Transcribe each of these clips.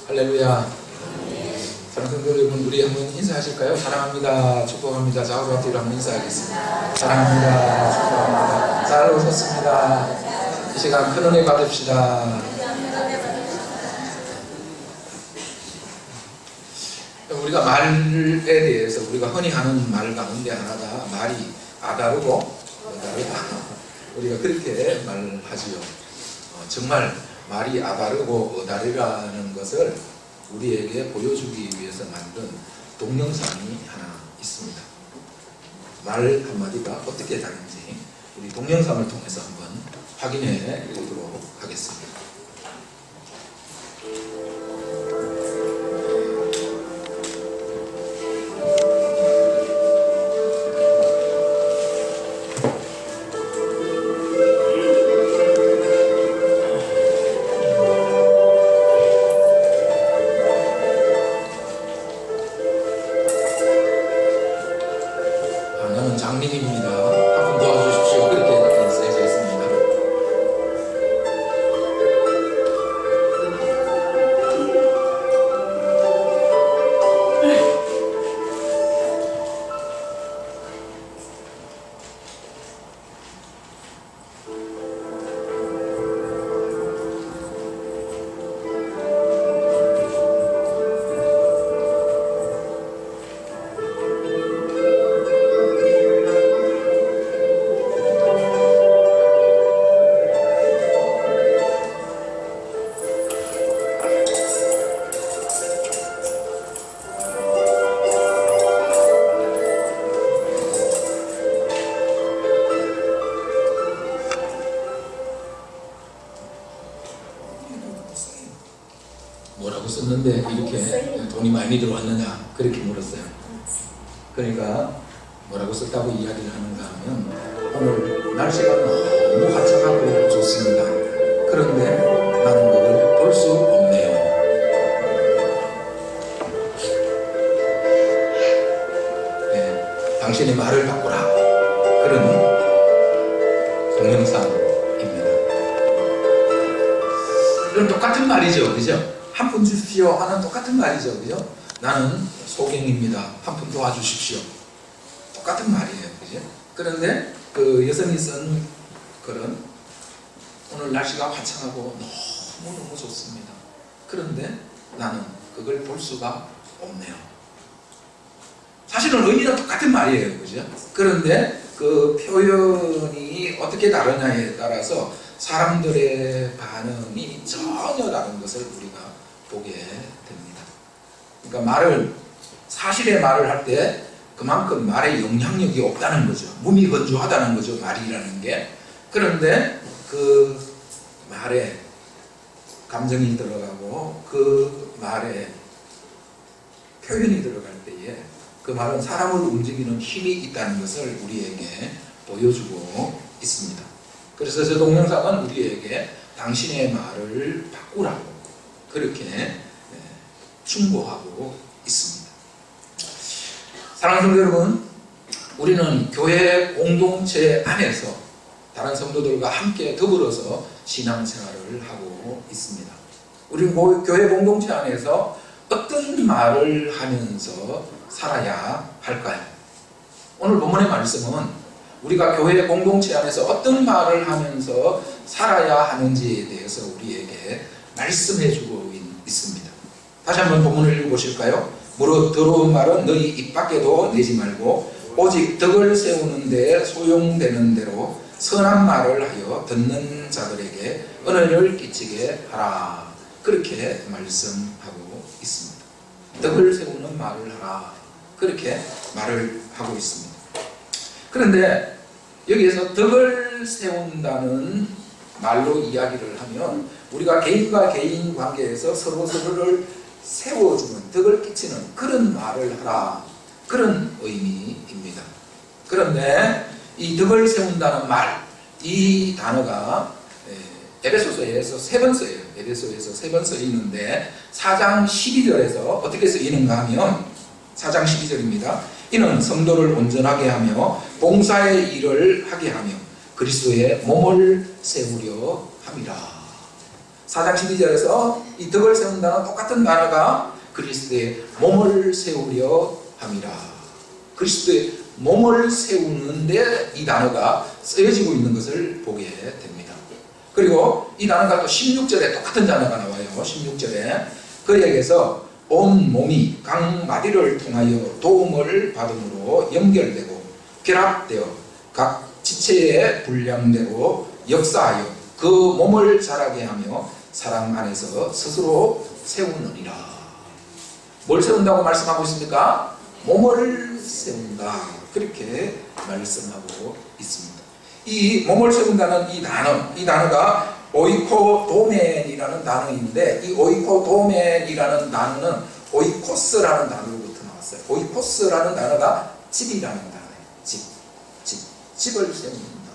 할렐루야. 사랑하는 여러분, 우리 한번 인사하실까요? 사랑합니다. 축복합니다. 좌우로 앞뒤로 한번 인사하겠습니다. 사랑합니다. 축복합니다. 잘 오셨습니다. 이 시간 큰 은혜 받읍시다. 우리가 말에 대해서 우리가 흔히 하는 말 가운데 하나가 말이 아다르고 어다르다. 우리가 그렇게 말하지요. 정말 말이 아다르고 어다르다는 것을 우리에게 보여주기 위해서 만든 동영상이 하나 있습니다. 말 한마디가 어떻게 다른지 우리 동영상을 통해서 한번 확인해 보도록 하겠습니다. 나는 장님입니다. 한번 도와주십시오. 그렇게 써져 있습니다. 뭐라고 썼는데 이렇게 돈이 많이 들어왔느냐 그렇게 물었어요. 그러니까 뭐라고 썼다고 이야기를 하는가 하면 오늘 날씨가 너무 화창하고 좋습니다. 그런데 나는 그걸 볼 수 없네요. 네, 당신의 말을 바꾸라. 그런 동영상입니다. 이건 똑같은 말이죠. 그죠? 한 푼 주십시오 하는 똑같은 말이죠. 그죠? 나는 소경입니다. 한 푼 도와주십시오. 똑같은 말이에요. 그죠? 그런데 그 여성이 쓴 글은 오늘 날씨가 화창하고 너무너무 좋습니다. 그런데 나는 그걸 볼 수가 없네요. 사실은 의미는 똑같은 말이에요. 그죠? 그런데 그 표현이 어떻게 다르냐에 따라서 사람들의 반응이 전혀 다른 것을 우리가 보게 됩니다. 그러니까 사실의 말을 할 때 그만큼 말에 영향력이 없다는 거죠. 무미건조하다는 거죠. 말이라는 게. 그런데 그 말에 감정이 들어가고 그 말에 표현이 들어갈 때에 그 말은 사람을 움직이는 힘이 있다는 것을 우리에게 보여주고 있습니다. 그래서 저 동영상은 우리에게 당신의 말을 바꾸라고 그렇게 충고하고 있습니다. 사랑하는 성도 여러분, 우리는 교회 공동체 안에서 다른 성도들과 함께 더불어서 신앙생활을 하고 있습니다. 우리 교회 공동체 안에서 어떤 말을 하면서 살아야 할까요? 오늘 본문의 말씀은 우리가 교회 공동체 안에서 어떤 말을 하면서 살아야 하는지에 대해서 우리에게 말씀해주고 있습니다. 다시 한번 본문을 읽어보실까요? 무릇 더러운 말은 너희 입 밖에도 내지 말고 오직 덕을 세우는 데 소용되는 대로 선한 말을 하여 듣는 자들에게 은혜를 끼치게 하라. 그렇게 말씀하고 있습니다. 덕을 세우는 말을 하라. 그렇게 말을 하고 있습니다. 그런데 여기에서 덕을 세운다는 말로 이야기를 하면 우리가 개인과 개인 관계에서 서로서로를 세워주는, 덕을 끼치는 그런 말을 하라. 그런 의미입니다. 그런데 이 덕을 세운다는 말, 이 단어가 에베소서에서 3번 써요. 에베소에서 3번 써 있는데 4장 12절에서 어떻게 쓰이는가 하면 4장 12절입니다. 이는 성도를 온전하게 하며 봉사의 일을 하게 하며 그리스도의 몸을 세우려 함이라. 4장 12절에서 이 덕을 세운다는 똑같은 단어가 그리스도의 몸을 세우려 함이라. 그리스도의 몸을 세우는데 이 단어가 쓰여지고 있는 것을 보게 됩니다. 그리고 이 단어가 또 16절에 똑같은 단어가 나와요. 16절에 그에게서 온 몸이 각 마디를 통하여 도움을 받음으로 연결되고 결합되어 각 지체의 분량대로 역사하여 그 몸을 자라게 하며 사랑 안에서 스스로 세우느니라. 뭘 세운다고 말씀하고 있습니까? 몸을 세운다. 그렇게 말씀하고 있습니다. 이 몸을 세운다는 이 단어가 오이코도멘이라는 단어인데, 이 오이코도멘이라는 단어는 오이코스라는 단어로부터 나왔어요. 오이코스라는 단어가 집이라는 단어예요. 집을 세운다.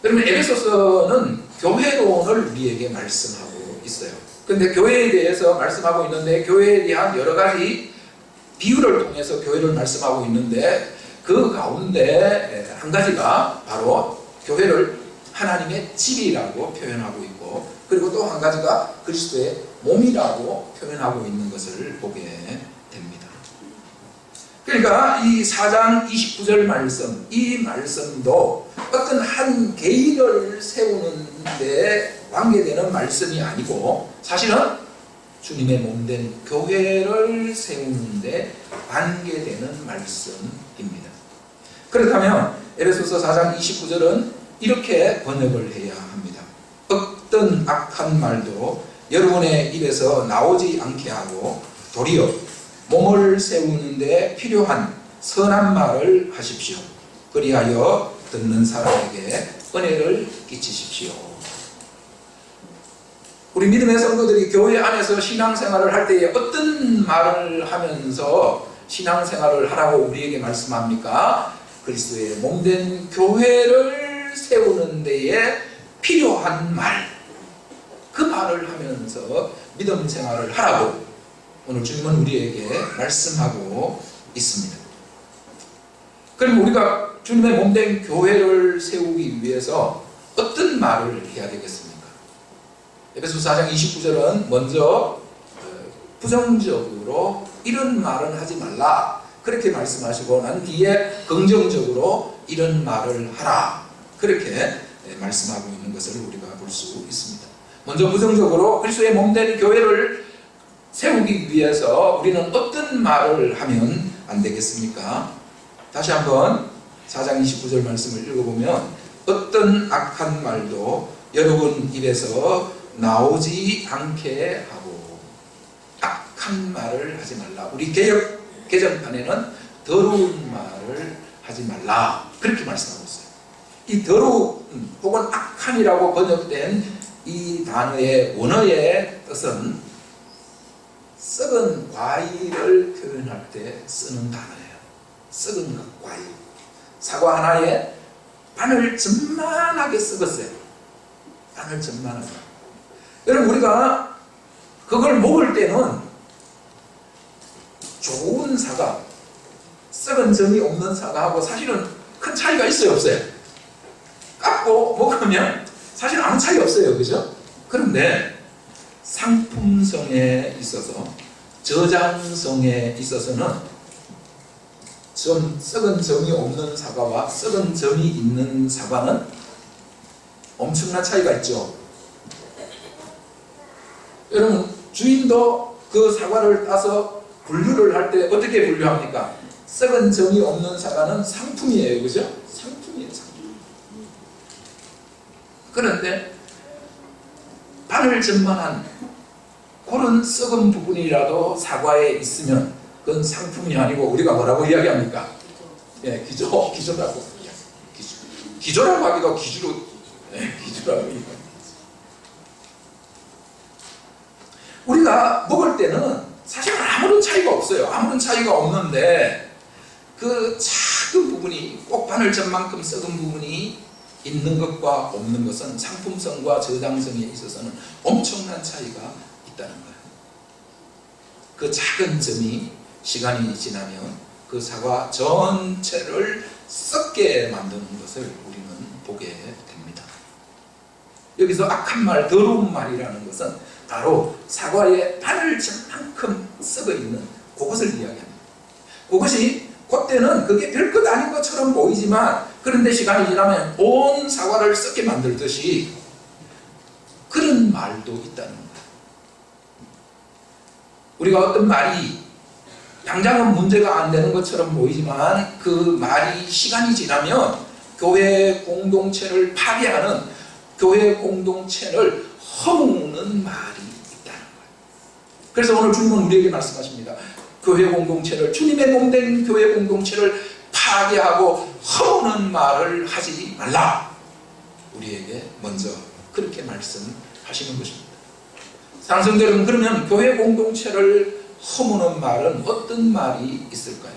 그러면 에베소서는 교회론을 우리에게 말씀하고 있어요. 그런데 교회에 대해서 말씀하고 있는데, 교회에 대한 여러 가지 비유를 통해서 교회를 말씀하고 있는데, 그 가운데 한 가지가 바로 교회를 하나님의 집이라고 표현하고 있고, 그리고 또 한 가지가 그리스도의 몸이라고 표현하고 있는 것을 보게 됩니다. 그러니까 이 4장 29절 말씀, 이 말씀도 어떤 한 개인을 세우는데 관계되는 말씀이 아니고, 사실은 주님의 몸된 교회를 세우는데 관계되는 말씀입니다. 그렇다면 에베소서 4장 29절은 이렇게 번역을 해야 합니다. 어떤 악한 말도 여러분의 입에서 나오지 않게 하고 도리어 몸을 세우는데 필요한 선한 말을 하십시오. 그리하여 듣는 사람에게 은혜를 끼치십시오. 우리 믿음의 성도들이 교회 안에서 신앙생활을 할 때에 어떤 말을 하면서 신앙생활을 하라고 우리에게 말씀합니까? 그리스도의 몸된 교회를 세우는 데에 필요한 말, 그 말을 하면서 믿음 생활을 하라고 오늘 주님은 우리에게 말씀하고 있습니다. 그럼 우리가 주님의 몸된 교회를 세우기 위해서 어떤 말을 해야 되겠습니까? 에베소서 4장 29절은 먼저 부정적으로 이런 말은 하지 말라 그렇게 말씀하시고, 난 뒤에 긍정적으로 이런 말을 하라 그렇게 말씀하고 있는 것을 우리가 볼 수 있습니다. 먼저 부정적으로 그리스도의 몸된 교회를 세우기 위해서 우리는 어떤 말을 하면 안 되겠습니까? 다시 한번 4장 29절 말씀을 읽어보면, 어떤 악한 말도 여러분 입에서 나오지 않게 하고, 악한 말을 하지 말라. 우리 개정판에는 더러운 말을 하지 말라 그렇게 말씀하고 있어요. 이 더러운 혹은 악한이라고 번역된 이 단어의 원어의 뜻은 썩은 과일을 표현할 때 쓰는 단어예요. 썩은 것, 과일. 사과 하나에 바늘 전만하게 썩었어요. 바늘 전만하게. 여러분, 우리가 그걸 먹을 때는 좋은 사과, 썩은 점이 없는 사과하고 사실은 큰 차이가 있어요, 없어요? 깎고 먹으면 사실 아무 차이 없어요, 그죠? 그런데 상품성에 있어서, 저장성에 있어서는 좀 썩은 점이 없는 사과와 썩은 점이 있는 사과는 엄청난 차이가 있죠. 여러분, 주인도 그 사과를 따서 분류를 할 때 어떻게 분류합니까? 썩은 점이 없는 사과는 상품이에요, 그죠? 상품이에요, 상품. 그런데 바늘점만한 그런 썩은 부분이라도 사과에 있으면 그건 상품이 아니고 우리가 뭐라고 이야기합니까? 예, 기조라고. 기조라고 하기도 기주로, 기주라고 이야기합니다. 우리가 먹을 때는 사실 아무런 차이가 없어요. 아무런 차이가 없는데 그 작은 부분이, 꼭 바늘점만큼 썩은 부분이 있는 것과 없는 것은 상품성과 저장성에 있어서는 엄청난 차이가 있다는 거예요. 그 작은 점이 시간이 지나면 그 사과 전체를 썩게 만드는 것을 우리는 보게 됩니다. 여기서 악한 말, 더러운 말이라는 것은 바로 사과의 바늘만큼 썩어 있는 그것을 이야기합니다. 그것이 그때는 그게 별것 아닌 것처럼 보이지만 그런데 시간이 지나면 온 사과를 썩게 만들듯이 그런 말도 있다는 거예요. 우리가 어떤 말이 당장은 문제가 안 되는 것처럼 보이지만 그 말이 시간이 지나면 교회 공동체를 파괴하는, 교회 공동체를 허무는 말이 있다는 거예요. 그래서 오늘 주님은 우리에게 말씀하십니다. 교회 공동체를, 주님의 몸된 교회 공동체를 파괴하고 허무는 말을 하지 말라. 우리에게 먼저 그렇게 말씀하시는 것입니다. 사랑하는 성도 여러분, 그러면 교회 공동체를 허무는 말은 어떤 말이 있을까요?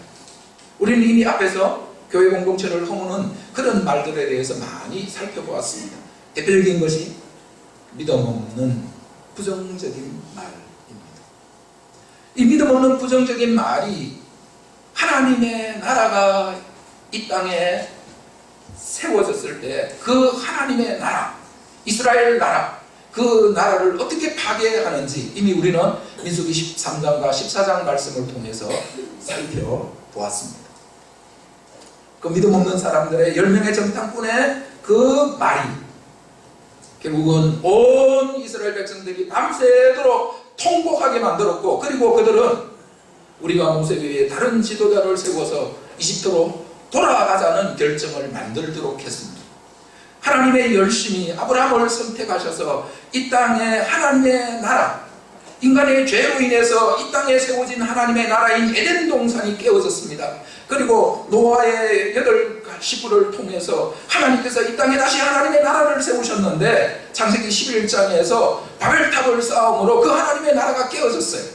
우리는 이미 앞에서 교회 공동체를 허무는 그런 말들에 대해서 많이 살펴보았습니다. 대표적인 것이 믿음 없는 부정적인 말입니다. 이 믿음 없는 부정적인 말이 하나님의 나라가 이 땅에 세워졌을 때 그 하나님의 나라, 이스라엘 나라, 그 나라를 어떻게 파괴하는지 이미 우리는 민수기 13장과 14장 말씀을 통해서 살펴보았습니다. 그 믿음 없는 사람들의 10명의 정탐꾼의 그 말이 결국은 온 이스라엘 백성들이 밤새도록 통곡하게 만들었고, 그리고 그들은 우리가 모세 위에 다른 지도자를 세워서 이집트로 돌아가자는 결정을 만들도록 했습니다. 하나님의 열심히 아브라함을 선택하셔서 이 땅에 하나님의 나라, 인간의 죄로 인해서 이 땅에 세워진 하나님의 나라인 에덴 동산이 깨어졌습니다. 그리고 노아의 8식구를 통해서 하나님께서 이 땅에 다시 하나님의 나라를 세우셨는데 창세기 11장에서 바벨탑을 쌓음으로 그 하나님의 나라가 깨어졌어요.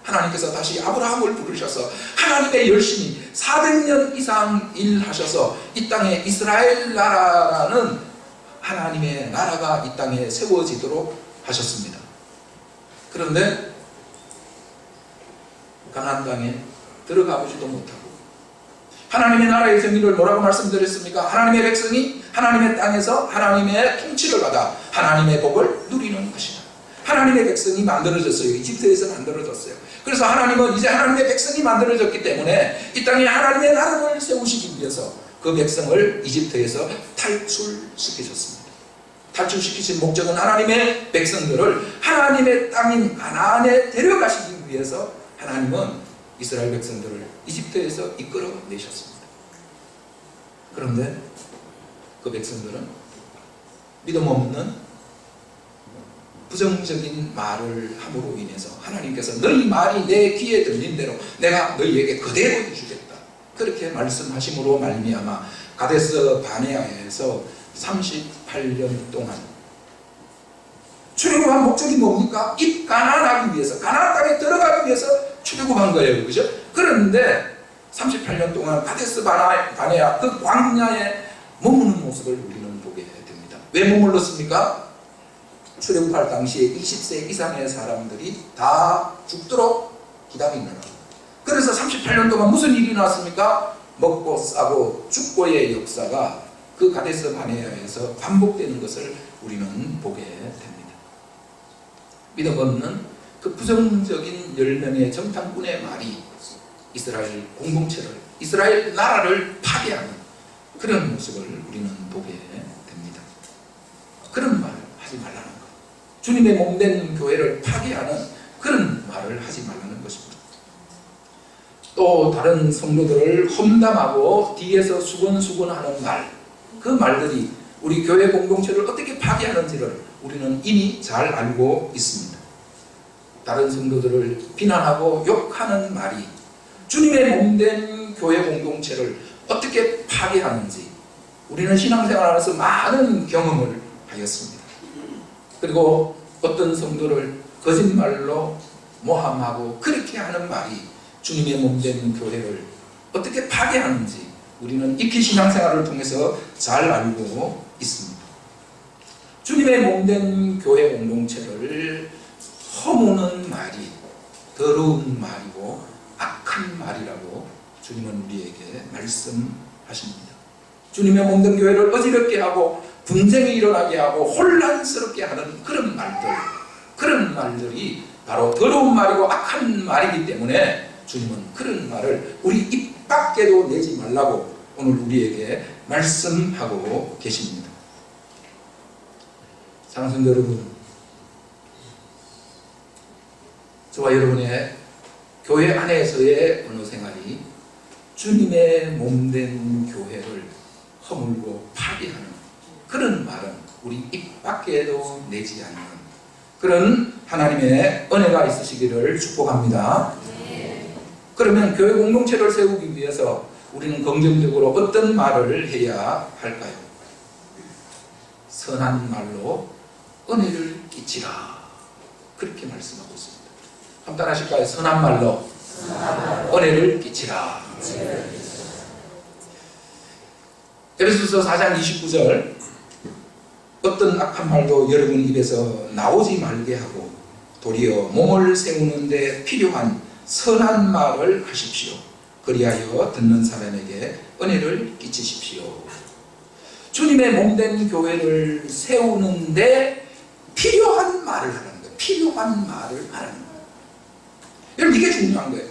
하나님께서 다시 아브라함을 부르셔서 하나님의 열심히 400년 이상 일하셔서 이 땅에 이스라엘 나라라는 하나님의 나라가 이 땅에 세워지도록 하셨습니다. 그런데 가나안 땅에 들어가 보지도 못하고, 하나님의 나라의 정의를 뭐라고 말씀드렸습니까? 하나님의 백성이 하나님의 땅에서 하나님의 통치를 받아 하나님의 복을 누리는 것이다. 하나님의 백성이 만들어졌어요. 이집트에서 만들어졌어요. 그래서 하나님은 이제 하나님의 백성이 만들어졌기 때문에 이 땅에 하나님의 나라를 세우시기 위해서 그 백성을 이집트에서 탈출시키셨습니다. 탈출시키신 목적은 하나님의 백성들을 하나님의 땅인 가나안에 데려가시기 위해서 하나님은 이스라엘 백성들을 이집트에서 이끌어내셨습니다. 그런데 그 백성들은 믿음 없는 부정적인 말을 함으로 인해서 하나님께서 너희 말이 내 귀에 들린 대로 내가 너희에게 그대로 해주겠다, 그렇게 말씀하심으로 말미암아 가데스 바네아에서 38년 동안 출애굽한 목적이 뭡니까? 이 가나안하기 위해서, 가나안 땅에 들어가기 위해서 출애굽한 거예요. 그죠? 그런데 38년 동안 가데스 바네아 그 광야에 머무는 모습을 우리는 보게 됩니다. 왜 머물렀습니까? 출애굽할 당시에 20세 이상의 사람들이 다 죽도록 기다리느라. 그래서 38년 동안 무슨 일이 났습니까? 먹고 싸고 죽고의 역사가 그 가데스 바네아에서 반복되는 것을 우리는 보게 됩니다. 믿음 없는 그 부정적인 10명의 정탐꾼의 말이 이스라엘 공동체를, 이스라엘 나라를 파괴하는 그런 모습을 우리는 보게 됩니다. 그런 말 하지 말라는 것, 주님의 몸된 교회를 파괴하는 그런 말을 하지 말라는 것입니다. 또 다른 성도들을 험담하고 뒤에서 수근수근하는 말, 그 말들이 우리 교회 공동체를 어떻게 파괴하는지를 우리는 이미 잘 알고 있습니다. 다른 성도들을 비난하고 욕하는 말이 주님의 몸된 교회 공동체를 어떻게 파괴하는지 우리는 신앙생활하면서 많은 경험을 하였습니다. 그리고 어떤 성도를 거짓말로 모함하고 그렇게 하는 말이 주님의 몸된 교회를 어떻게 파괴하는지 우리는 익히 신앙생활을 통해서 잘 알고 있습니다. 주님의 몸된 교회 공동체를 허무는 말이 더러운 말이고 악한 말이라고 주님은 우리에게 말씀하십니다. 주님의 몸된 교회를 어지럽게 하고 분쟁이 일어나게 하고 혼란스럽게 하는 그런 말들이 바로 더러운 말이고 악한 말이기 때문에 주님은 그런 말을 우리 입 밖에도 내지 말라고 오늘 우리에게 말씀하고 계십니다. 사랑하는 성도 여러분, 저와 여러분의 교회 안에서의 언어 생활이 주님의 몸된 교회를 허물고 파괴하는 그런 말은 우리 입 밖에도 내지 않는 그런 하나님의 은혜가 있으시기를 축복합니다. 그러면 교회 공동체를 세우기 위해서 우리는 긍정적으로 어떤 말을 해야 할까요? 선한 말로 은혜를 끼치라, 그렇게 말씀하고 있습니다. 한번 따라하실까요? 선한 말로 은혜를 끼치라. 에베소서 4장 29절, 어떤 악한 말도 여러분 입에서 나오지 말게 하고 도리어 몸을 세우는 데 필요한 선한 말을 하십시오. 그리하여 듣는 사람에게 은혜를 끼치십시오. 주님의 몸된 교회를 세우는데 필요한 말을 하는 거예요. 필요한 말을 하는 거예요. 여러분, 이게 중요한 거예요.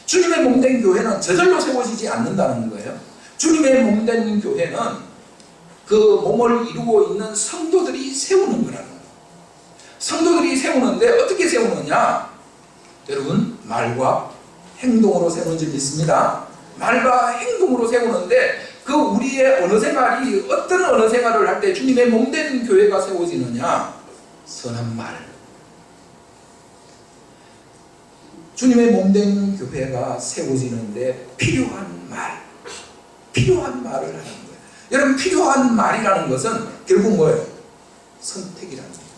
주님의 몸된 교회는 저절로 세워지지 않는다는 거예요. 주님의 몸된 교회는 그 몸을 이루고 있는 성도들이 세우는 거라는 거예요. 성도들이 세우는데 어떻게 세우느냐? 여러분, 말과 행동으로 세우는 줄 믿습니다. 말과 행동으로 세우는데 그 우리의 언어 생활이 어떤 언어 생활을 할 때 주님의 몸된 교회가 세워지느냐? 선한 말. 주님의 몸된 교회가 세워지는데 필요한 말을 하는 거예요. 여러분, 필요한 말이라는 것은 결국 뭐예요? 선택이라는 겁니다.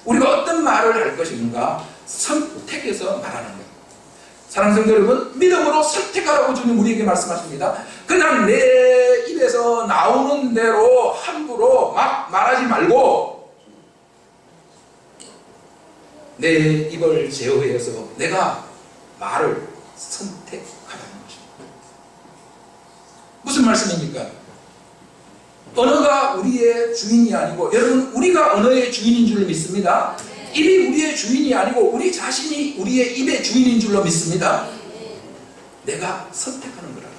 우리가 어떤 말을 할 것인가 선택해서 말하는 거예요. 사랑하는 성도 여러분, 믿음으로 선택하라고 주님 우리에게 말씀하십니다. 그냥 내 입에서 나오는 대로 함부로 막 말하지 말고 내 입을 제어해서 내가 말을 선택하라는 것입니다. 무슨 말씀입니까? 언어가 우리의 주인이 아니고, 여러분, 우리가 언어의 주인인 줄 믿습니다. 입이 우리의 주인이 아니고 우리 자신이 우리의 입의 주인인 줄로 믿습니다. 내가 선택하는 거라는 거예요.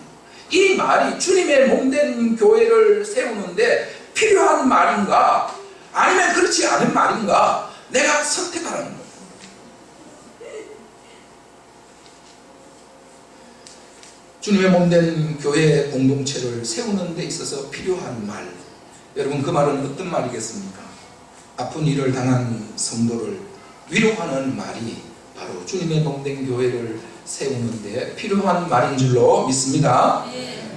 이 말이 주님의 몸된 교회를 세우는데 필요한 말인가, 아니면 그렇지 않은 말인가, 내가 선택하라는 거예요. 주님의 몸된 교회 공동체를 세우는 데 있어서 필요한 말, 여러분, 그 말은 어떤 말이겠습니까? 아픈 일을 당한 성도를 위로하는 말이 바로 주님의 몸된 교회를 세우는 데 필요한 말인 줄로 믿습니다.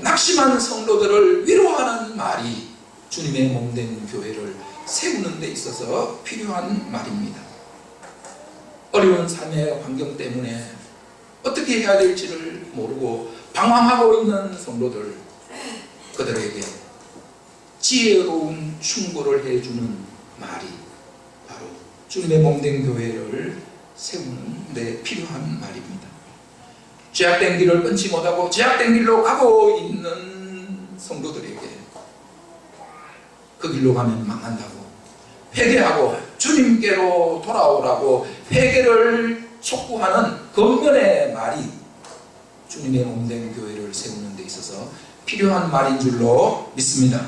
낙심한 성도들을 위로하는 말이 주님의 몸된 교회를 세우는 데 있어서 필요한 말입니다. 어려운 삶의 환경 때문에 어떻게 해야 될지를 모르고 방황하고 있는 성도들, 그들에게 지혜로운 충고를 해주는 말이 바로 주님의 몸된 교회를 세우는 데 필요한 말입니다. 죄악된 길을 끊지 못하고 죄악된 길로 가고 있는 성도들에게 그 길로 가면 망한다고, 회개하고 주님께로 돌아오라고 회개를 촉구하는 권면의 말이 주님의 몸된 교회를 세우는 데 있어서 필요한 말인 줄로 믿습니다.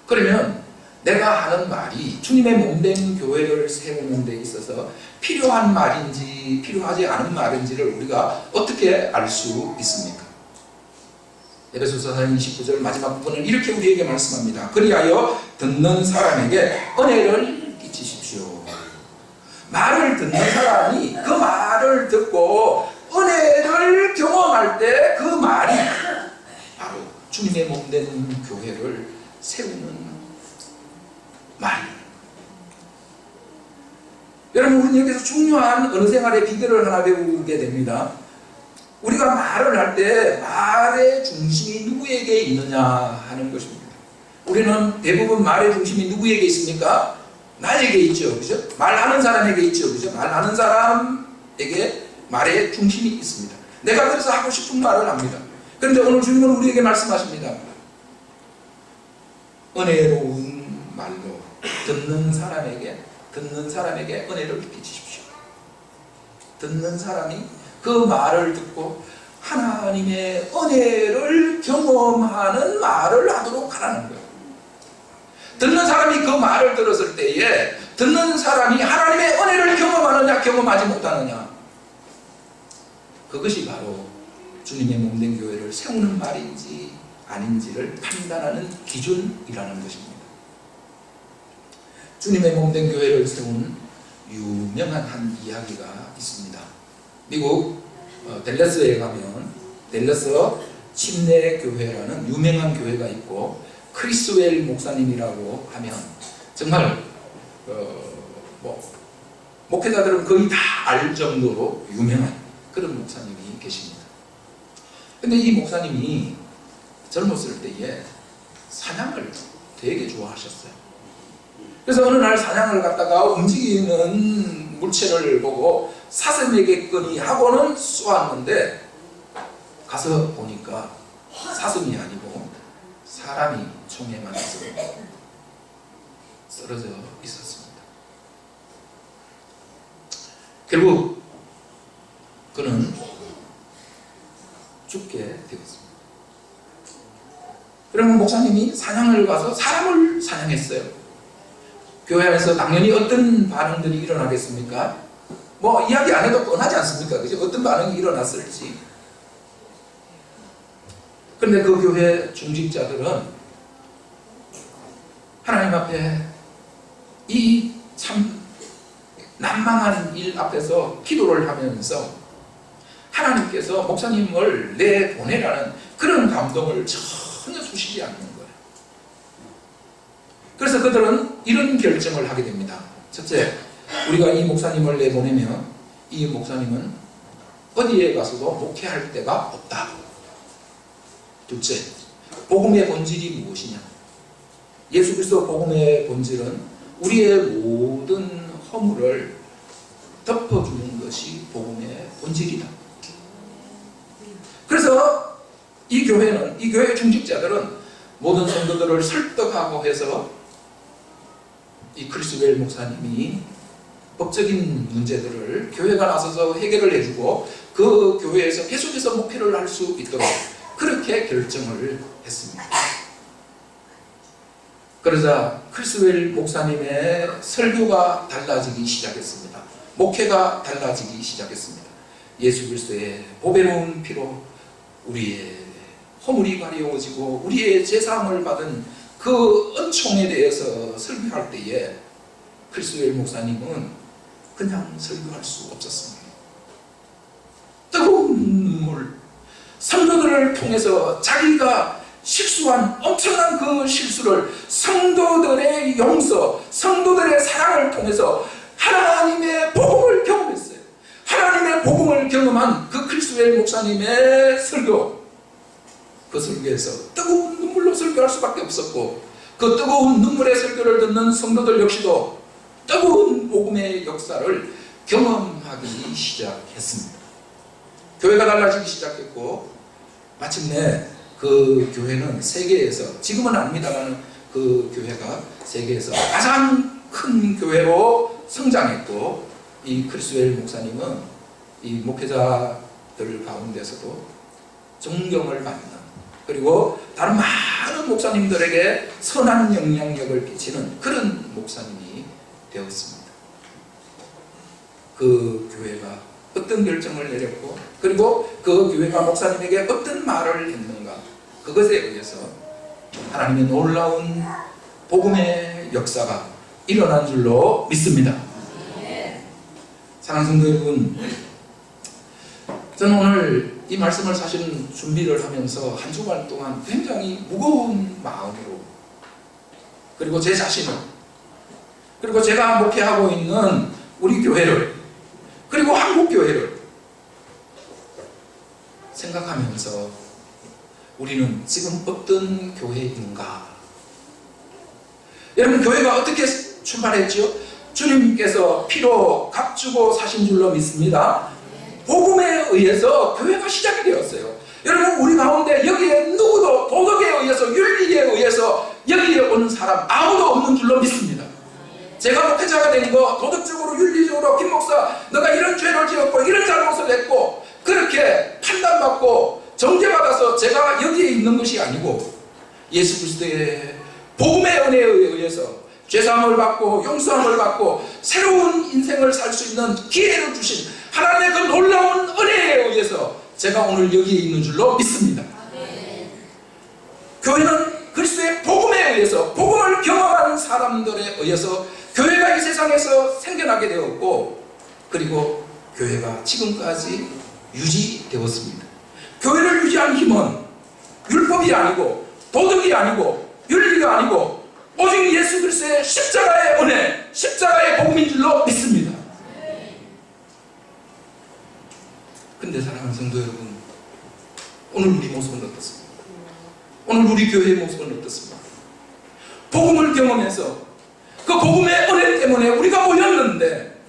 그러면 내가 하는 말이 주님의 몸된 교회를 세우는 데 있어서 필요한 말인지 필요하지 않은 말인지를 우리가 어떻게 알 수 있습니까? 에베소서 4장 29절 마지막 부분은 이렇게 우리에게 말씀합니다. 그리하여 듣는 사람에게 은혜를 끼치십시오. 말을 듣는 사람이 그 말을 듣고 은혜를 경험할 때 그 말이 바로 주님의 몸된 교회를 세우는 말. 여러분, 우리는 여기서 중요한 언어 생활의 비결을 하나 배우게 됩니다. 우리가 말을 할 때 말의 중심이 누구에게 있느냐 하는 것입니다. 우리는 대부분 말의 중심이 누구에게 있습니까? 나에게 있죠, 그죠? 말하는 사람에게 있죠, 그죠? 말하는 사람에게 말의 중심이 있습니다. 내가 그래서 하고 싶은 말을 합니다. 그런데 오늘 주님은 우리에게 말씀하십니다. 은혜로운 말로 듣는 사람에게 은혜를 끼치십시오. 듣는 사람이 그 말을 듣고 하나님의 은혜를 경험하는 말을 하도록 하라는 거예요. 듣는 사람이 그 말을 들었을 때에 듣는 사람이 하나님의 은혜를 경험하느냐 경험하지 못하느냐, 그것이 바로 주님의 몸된 교회를 세우는 말인지 아닌지를 판단하는 기준이라는 것입니다. 주님의 몸된 교회를 세운 유명한 한 이야기가 있습니다. 미국 댈러스에 가면 댈러스 침례교회라는 유명한 교회가 있고, 크리스웰 목사님이라고 하면 정말 목회자들은 거의 다 알 정도로 유명한 그런 목사님이 계십니다. 근데 이 목사님이 젊었을 때에 사냥을 되게 좋아하셨어요. 그래서 어느 날 사냥을 갔다가 움직이는 물체를 보고 사슴에게거니 하고는 쏘았는데, 가서 보니까 사슴이 아니고 사람이 총에 맞아서 쓰러져 있었습니다. 결국 그는 죽게 되었습니다. 그러면 목사님이 사냥을 가서 사람을 사냥했어요. 교회 안에서 당연히 어떤 반응들이 일어나겠습니까? 이야기 안 해도 뻔하지 않습니까? 그죠? 어떤 반응이 일어났을지. 그런데 그 교회 중직자들은 하나님 앞에 이 참 난망한 일 앞에서 기도를 하면서 하나님께서 목사님을 내보내라는 그런 감동을 전혀 주시지 않는 거예요. 그래서 그들은 이런 결정을 하게 됩니다. 첫째, 우리가 이 목사님을 내보내면 이 목사님은 어디에 가서도 목회할 데가 없다. 둘째, 복음의 본질이 무엇이냐? 예수 그리스도 복음의 본질은 우리의 모든 허물을 덮어주는 것이 복음의 본질이다. 그래서 이 교회 중직자들은 모든 성도들을 설득하고 해서 이 크리스웰 목사님이 법적인 문제들을 교회가 나서서 해결을 해주고 그 교회에서 계속해서 목회를 할 수 있도록 그렇게 결정을 했습니다. 그러자 크리스웰 목사님의 설교가 달라지기 시작했습니다. 목회가 달라지기 시작했습니다. 예수 그리스도의 보배로운 피로 우리의 허물이 가려워지고 우리의 제사함을 받은 그 은총에 대해서 설교할 때에 크리스웰 목사님은 그냥 설교할 수 없었습니다. 뜨거운 눈물, 성도들을 통해서 자기가 실수한 엄청난 그 실수를 성도들의 용서, 성도들의 사랑을 통해서 하나님의 복음을 경험했어요. 하나님의 복음을 경험한 그 크리스웰 목사님의 설교, 그 설교에서 뜨거운 눈물로 설교할 수밖에 없었고, 그 뜨거운 눈물의 설교를 듣는 성도들 역시도 뜨거운 복음의 역사를 경험하기 시작했습니다. 교회가 달라지기 시작했고, 마침내 그 교회는 세계에서, 지금은 아닙니다만 그 교회가 세계에서 가장 큰 교회로 성장했고, 이 크리스웰 목사님은 이 목회자들 가운데서도 존경을 받는, 그리고 다른 많은 목사님들에게 선한 영향력을 끼치는 그런 목사님이 되었습니다. 그 교회가 어떤 결정을 내렸고, 그리고 그 교회가 목사님에게 어떤 말을 했는가, 그것에 의해서 하나님의 놀라운 복음의 역사가 일어난 줄로 믿습니다. 사랑하는 성도 여러분, 저는 오늘 이 말씀을 사실은 준비를 하면서 한 주간 동안 굉장히 무거운 마음으로, 그리고 제 자신을, 그리고 제가 목회하고 있는 우리 교회를, 그리고 한국 교회를 생각하면서 우리는 지금 어떤 교회인가? 여러분, 교회가 어떻게 출발했죠? 주님께서 피로 값주고 사신 줄로 믿습니다. 복음에 의해서 교회가 시작이 되었어요. 여러분, 우리 가운데 여기에 누구도 도덕에 의해서, 윤리에 의해서 여기에 온 없는 사람 아무도 없는 줄로 믿습니다. 제가 목회자가 된 거 도덕적으로 윤리적으로 김 목사 너가 이런 죄를 지었고 이런 잘못을 했고 그렇게 판단받고 정죄받아서 제가 여기에 있는 것이 아니고 예수 그리스도의 복음의 은혜에 의해서 죄사함을 받고 용서함을 받고 새로운 인생을 살 수 있는 기회를 주신 하나님의 그 놀라운 은혜에 의해서 제가 오늘 여기에 있는 줄로 믿습니다. 교회는 그리스도의 복음에 의해서 복음을 경험하는 사람들에 의해서 교회가 이 세상에서 생겨나게 되었고 그리고 교회가 지금까지 유지되었습니다. 교회를 유지한 힘은 율법이 아니고 도덕이 아니고 윤리가 아니고 오직 예수 그리스도의 십자가의 은혜, 십자가의 복음인 줄로 믿습니다. 근데 사랑하는 성도 여러분, 오늘 우리 모습은 어떻습니까? 오늘 우리 교회의 모습은 어떻습니까? 복음을 경험해서 그 복음의 은혜 때문에 우리가 모였는데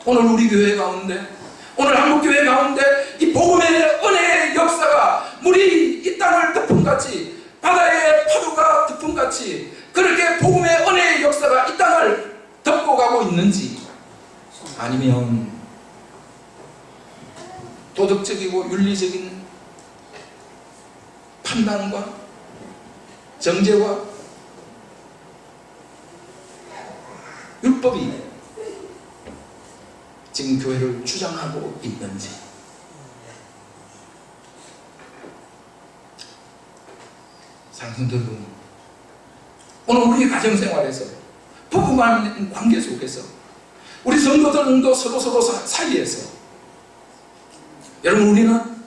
오늘 우리 교회 가운데 오늘 한국교회 가운데 이 복음의 은혜의 역사가 물이 이 땅을 덮음같이 바다의 파도가 덮음같이 그렇게 복음의 은혜의 역사가 이 땅을 덮고 가고 있는지 아니면 도덕적이고 윤리적인 판단과 정죄와 율법이 지금 교회를 주장하고 있는지 사랑하는 여러분, 오늘 우리 가정생활에서 부부간 관계 속에서 우리 성도들도 서로 사이에서 여러분 우리는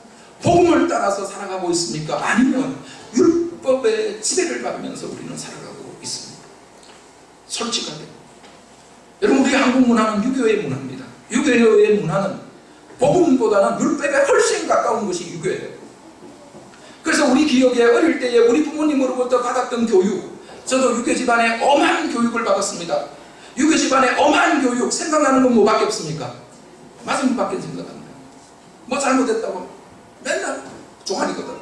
복음을 따라서 살아가고 있습니까? 아니면 율법의 지배를 받으면서 우리는 살아가고 있습니다. 솔직하게 여러분 우리 한국 문화는 유교의 문화입니다. 유교의 문화는 복음보다는 율법에 훨씬 가까운 것이 유교예요. 그래서 우리 기억에 어릴 때에 우리 부모님으로부터 받았던 교육, 저도 유교 집안에 엄한 교육을 받았습니다. 유교 집안에 엄한 교육 생각나는 건 뭐밖에 없습니까? 맞은 것밖에 생각 안 나요. 뭐 잘못했다고 맨날 종아리거든.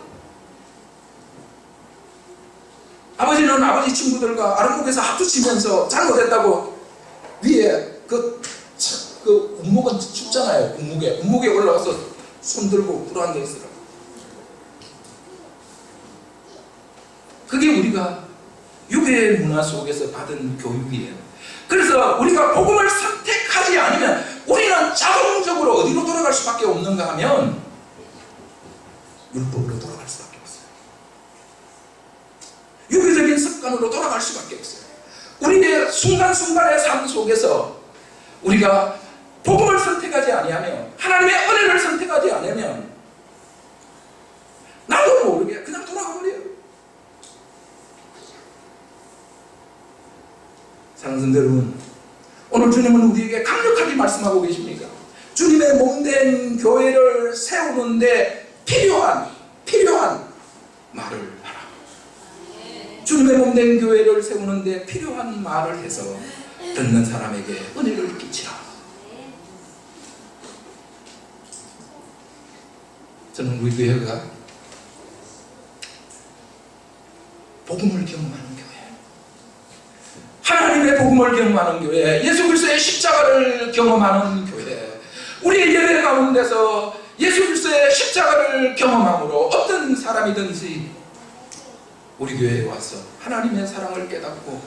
아버지는 아버지 친구들과 아랫목에서 합주치면서 잘못했다고 위에 그 운목은 춥잖아요. 운목에 올라가서 손 들고 불안돼 있으라고. 그게 우리가 유교의 문화 속에서 받은 교육이에요. 그래서 우리가 복음을 선택하지 않으면 우리는 자동적으로 어디로 돌아갈 수밖에 없는가 하면 율법으로 돌아갈 수밖에 없어요. 유교적인 습관으로 돌아갈 수밖에 없어요. 우리의 순간순간의 삶 속에서 우리가 복음을 선택하지 아니하면 하나님의 은혜를 선택하지 않으면 나도 모르게 그냥 돌아가 버려요. 사랑하는 여러분, 오늘 주님은 우리에게 강력하게 말씀하고 계십니다. 주님의 몸된 교회를 세우는데 필요한 말을 하라. 주님의 몸된 교회를 세우는데 필요한 말을 해서 듣는 사람에게 은혜를 끼치라. 저는 우리 교회가 복음을 경험하는 교회, 하나님의 복음을 경험하는 교회, 예수 그리스도의 십자가를 경험하는 교회, 우리의 예배 가운데서 예수 그리스도의 십자가를 경험함으로 어떤 사람이든지 우리 교회에 와서 하나님의 사랑을 깨닫고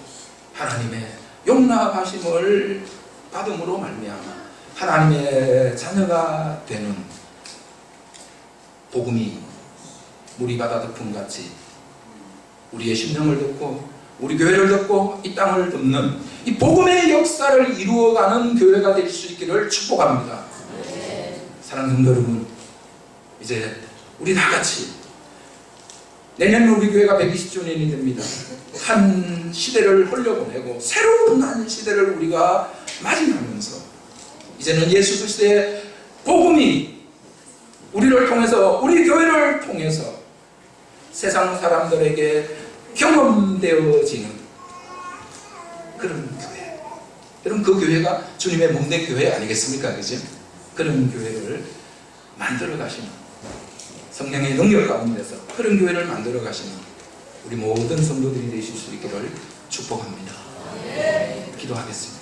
하나님의 용납하심을 받음으로 말미암아 하나님의 자녀가 되는 복음이 물이 바다 덮음같이 우리의 심령을 덮고 우리 교회를 덮고 이 땅을 덮는 이 복음의 역사를 이루어가는 교회가 될 수 있기를 축복합니다. 사랑하는 성도 여러분, 이제 우리 다같이 내년 우리 교회가 120주년이 됩니다. 한 시대를 흘려보내고 새로운 한 시대를 우리가 맞이하면서 이제는 예수 그리스도의 복음이 우리를 통해서 우리 교회를 통해서 세상 사람들에게 경험되어지는 그런 교회. 여러분 그 교회가 주님의 몸된 교회 아니겠습니까? 그죠? 그런 교회를 만들어 가시는 성령의 능력 가운데서 그런 교회를 만들어 가시는 우리 모든 성도들이 되실 수 있기를 축복합니다. 기도하겠습니다.